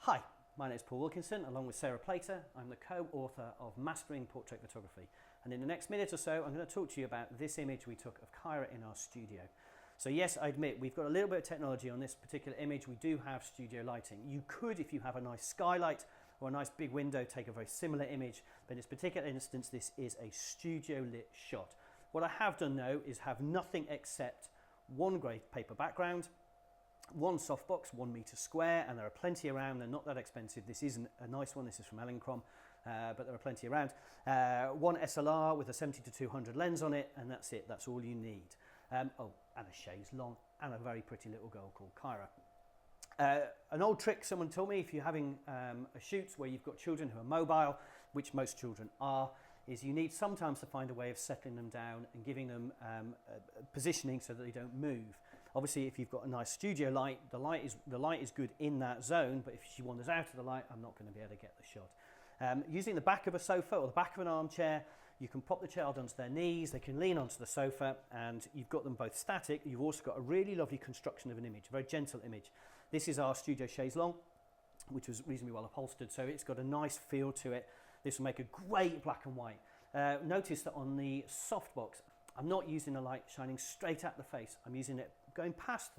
Hi, my name is Paul Wilkinson, along with Sarah Plater. I'm the co-author of Mastering Portrait Photography. And in the next minute or so, I'm going to talk to you about this image we took of Kyra in our studio. So yes, I admit, we've got a little bit of technology on this particular image. We do have studio lighting. You could, if you have a nice skylight or a nice big window, take a very similar image. But in this particular instance, this is a studio lit shot. What I have done though is have nothing except one grey paper background, one softbox, 1 metre square, and there are plenty around. They're not that expensive. This isn't a nice one. This is from Ellencrom, but there are plenty around. One SLR with a 70-200 lens on it, and that's it. That's all you need. Oh, and a chaise longue, and a very pretty little girl called Kyra. An old trick someone told me, if you're having a shoot where you've got children who are mobile, which most children are, is you need sometimes to find a way of settling them down and giving them positioning so that they don't move. Obviously, if you've got a nice studio light, the light is good in that zone, but if she wanders out of the light, I'm not going to be able to get the shot. Using the back of a sofa or the back of an armchair, you can pop the child onto their knees, they can lean onto the sofa, and you've got them both static. You've also got a really lovely construction of an image, a very gentle image. This is our studio chaise longue, which was reasonably well upholstered, so it's got a nice feel to it. This will make a great black and white. Notice that on the softbox, I'm not using the light shining straight at the face. I'm using it going past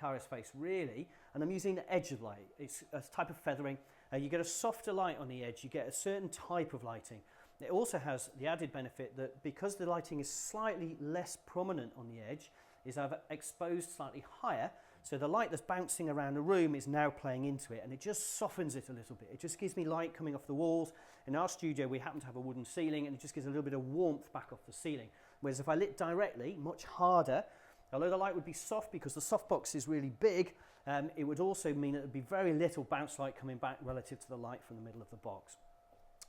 Kyra's face, really, and I'm using the edge of light. It's a type of feathering. You get a softer light on the edge, you get a certain type of lighting. It also has the added benefit that because the lighting is slightly less prominent on the edge, is I've exposed slightly higher, so the light that's bouncing around the room is now playing into it, and it just softens it a little bit. It just gives me light coming off the walls. In our studio, we happen to have a wooden ceiling, and it just gives a little bit of warmth back off the ceiling. Whereas if I lit directly, much harder, although the light would be soft because the softbox is really big, it would also mean that there'd be very little bounce light coming back relative to the light from the middle of the box.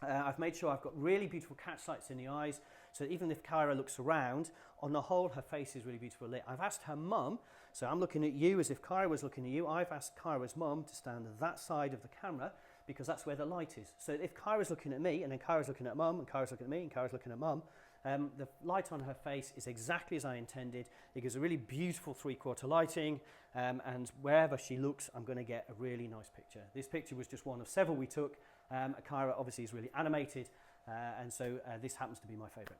I've made sure I've got really beautiful catch lights in the eyes, so even if Kyra looks around, on the whole her face is really beautifully lit. I've asked her mum, so I'm looking at you as if Kyra was looking at you, I've asked Kyra's mum to stand at that side of the camera because that's where the light is. So if Kyra's looking at me, and then Kyra's looking at mum, and Kyra's looking at me, and Kyra's looking at mum, the light on her face is exactly as I intended. It gives a really beautiful three-quarter lighting, and wherever she looks, I'm going to get a really nice picture. This picture was just one of several we took. Kyra obviously is really animated, and so this happens to be my favourite.